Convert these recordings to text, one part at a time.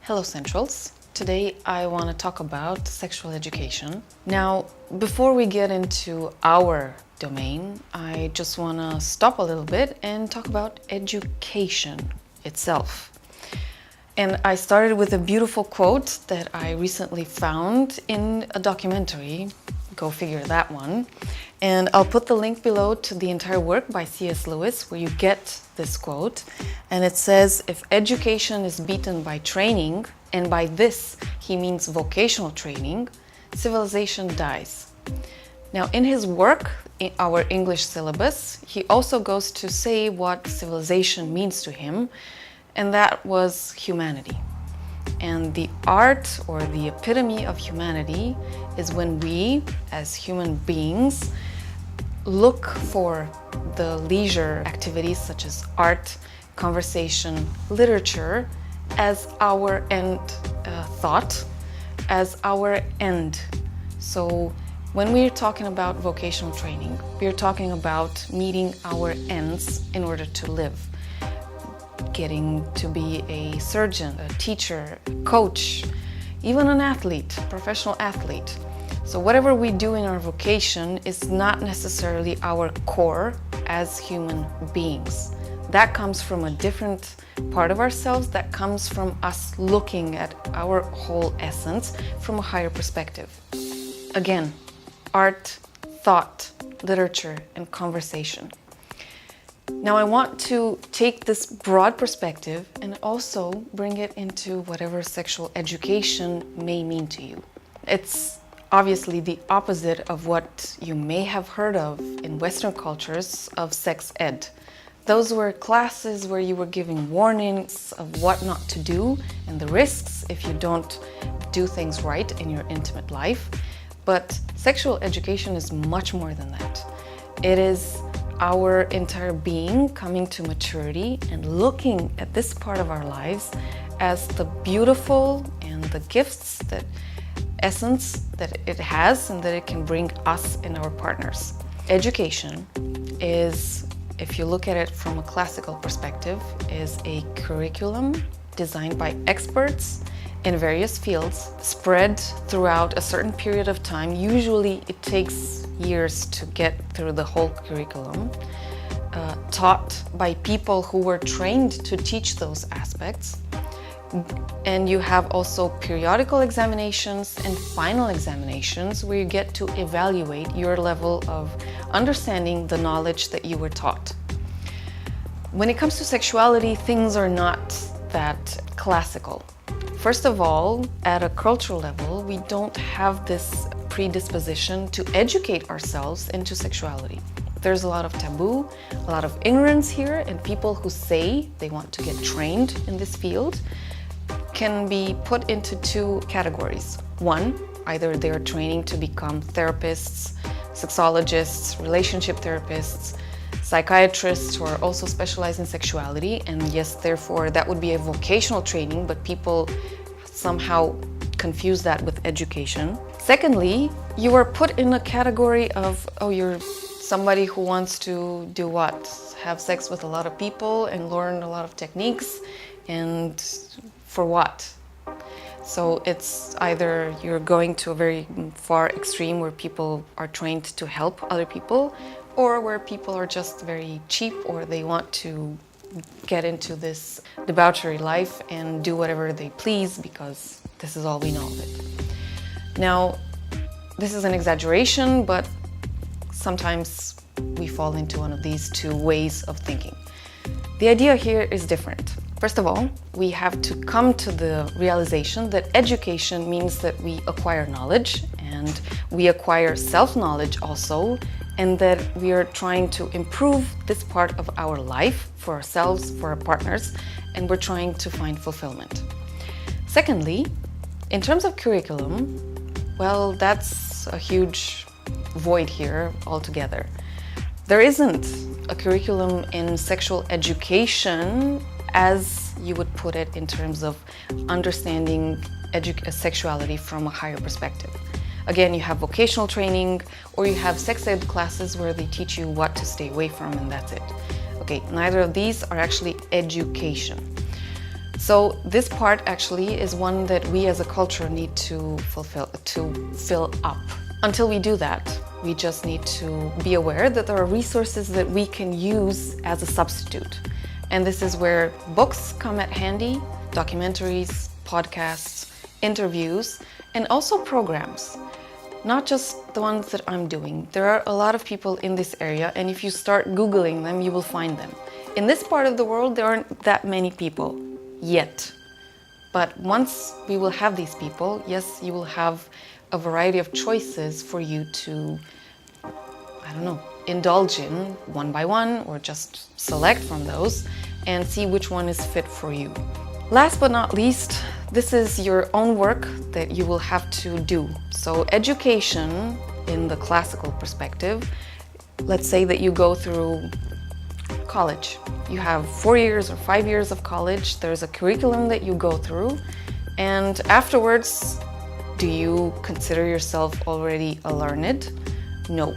Hello Centrals. Today I want to talk about sexual education. Now, before we get into our domain, I just want to stop a little bit and talk about education itself. And I started with a beautiful quote that I recently found in a documentary. Go figure that one. And I'll put the link below to the entire work by C.S. Lewis where you get this quote. And it says, if education is beaten by training, and by this he means vocational training, civilization dies. Now in his work, in our English syllabus, he also goes to say what civilization means to him, and that was humanity. And the art or the epitome of humanity is when we, as human beings, look for the leisure activities such as art, conversation, literature as our end thought, as our end. So when we're talking about vocational training, we're talking about meeting our ends in order to live. Getting to be a surgeon, a teacher, a coach, even an athlete, professional athlete. So whatever we do in our vocation is not necessarily our core as human beings. That comes from a different part of ourselves, that comes from us looking at our whole essence from a higher perspective. Again, art, thought, literature, and conversation. Now I want to take this broad perspective and also bring it into whatever sexual education may mean to you. It's obviously the opposite of what you may have heard of in Western cultures of sex ed. Those were classes where you were giving warnings of what not to do and the risks if you don't do things right in your intimate life. But sexual education is much more than that. It is our entire being coming to maturity and looking at this part of our lives as the beautiful and the gifts, that essence that it has and that it can bring us and our partners. Education is, if you look at it from a classical perspective, is a curriculum designed by experts in various fields, spread throughout a certain period of time. Usually it takes years to get through the whole curriculum, taught by people who were trained to teach those aspects. And you have also periodical examinations and final examinations where you get to evaluate your level of understanding the knowledge that you were taught. When it comes to sexuality, things are not that classical. First of all, at a cultural level, we don't have this predisposition to educate ourselves into sexuality. There's a lot of taboo, a lot of ignorance here, and people who say they want to get trained in this field can be put into two categories. One, either they're training to become therapists, sexologists, relationship therapists, psychiatrists who are also specialized in sexuality, and yes, therefore that would be a vocational training, but people somehow confuse that with education. Secondly, you are put in a category of, oh, you're somebody who wants to do what? Have sex with a lot of people and learn a lot of techniques, and for what? So it's either you're going to a very far extreme where people are trained to help other people, or where people are just very cheap, or they want to get into this debauchery life and do whatever they please because this is all we know of it. Now, this is an exaggeration, but sometimes we fall into one of these two ways of thinking. The idea here is different. First of all, we have to come to the realization that education means that we acquire knowledge and we acquire self-knowledge also, and that we are trying to improve this part of our life for ourselves, for our partners, and we're trying to find fulfillment. Secondly, in terms of curriculum, well, that's a huge void here altogether. There isn't a curriculum in sexual education as you would put it in terms of understanding sexuality from a higher perspective. Again, you have vocational training, or you have sex ed classes where they teach you what to stay away from, and that's it. Okay, neither of these are actually education. So this part actually is one that we as a culture need to fill up. Until we do that, we just need to be aware that there are resources that we can use as a substitute. And this is where books come at handy, documentaries, podcasts, interviews, and also programs. Not just the ones that I'm doing. There are a lot of people in this area, and if you start Googling them, you will find them. In this part of the world, there aren't that many people yet. But once we will have these people, yes, you will have a variety of choices for you to, indulge in one by one, or just select from those and see which one is fit for you. Last but not least, this is your own work that you will have to do. So education in the classical perspective, let's say that you go through college. You have 4 years or 5 years of college. There's a curriculum that you go through, and afterwards, do you consider yourself already a learned? No.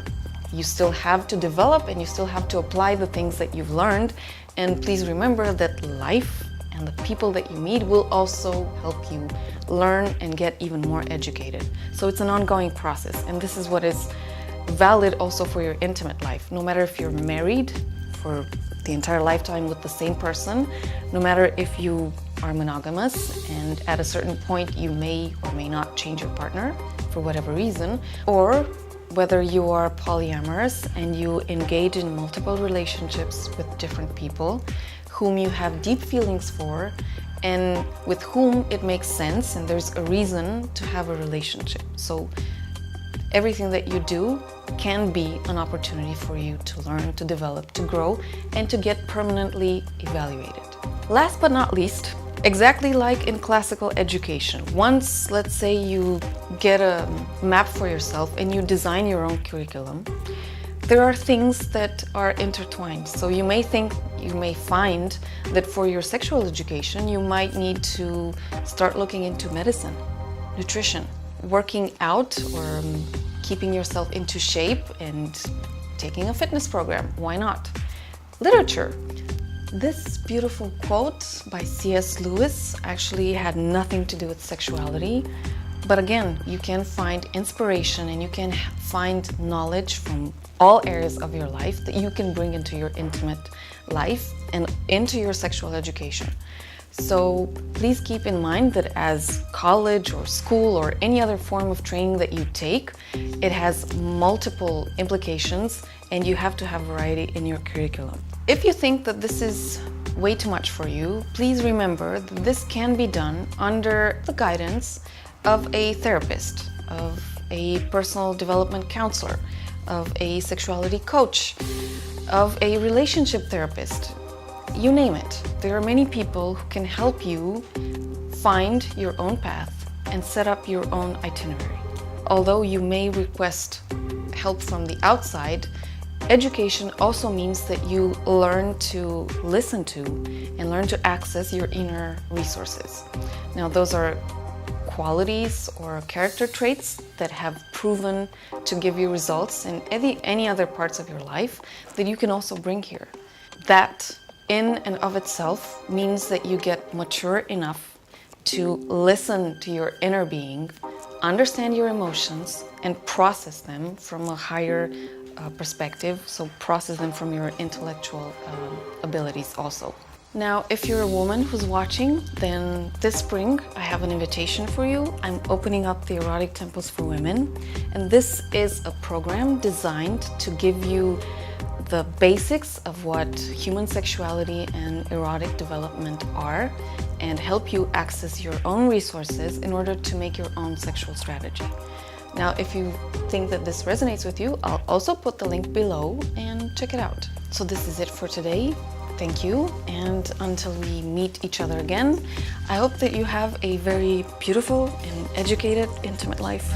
You still have to develop and you still have to apply the things that you've learned. And please remember that life and the people that you meet will also help you learn and get even more educated. So it's an ongoing process, and this is what is valid also for your intimate life. No matter if you're married for the entire lifetime with the same person, no matter if you are monogamous and at a certain point you may or may not change your partner for whatever reason, or whether you are polyamorous and you engage in multiple relationships with different people whom you have deep feelings for and with whom it makes sense and there's a reason to have a relationship. So everything that you do can be an opportunity for you to learn, to develop, to grow, and to get permanently evaluated. Last but not least, exactly like in classical education, once, let's say, you get a map for yourself and you design your own curriculum, there are things that are intertwined. So you may find that for your sexual education, you might need to start looking into medicine, nutrition, working out, or keeping yourself into shape and taking a fitness program. Why not? Literature. This beautiful quote by C.S. Lewis actually had nothing to do with sexuality. But again, you can find inspiration and you can find knowledge from all areas of your life that you can bring into your intimate life and into your sexual education. So please keep in mind that as college or school or any other form of training that you take, it has multiple implications and you have to have variety in your curriculum. If you think that this is way too much for you, please remember that this can be done under the guidance of a therapist, of a personal development counselor, of a sexuality coach, of a relationship therapist. You name it. There are many people who can help you find your own path and set up your own itinerary. Although you may request help from the outside, education also means that you learn to listen to and learn to access your inner resources. Now, those are qualities or character traits that have proven to give you results in any other parts of your life that you can also bring here. That in and of itself means that you get mature enough to listen to your inner being, understand your emotions, and process them from a higher perspective, so process them from your intellectual abilities also. Now, if you're a woman who's watching, then this spring I have an invitation for you. I'm opening up the Erotic Temples for Women, and this is a program designed to give you the basics of what human sexuality and erotic development are and help you access your own resources in order to make your own sexual strategy. Now, if you think that this resonates with you, I'll also put the link below and check it out. So this is it for today. Thank you, and until we meet each other again, I hope that you have a very beautiful and educated, intimate life.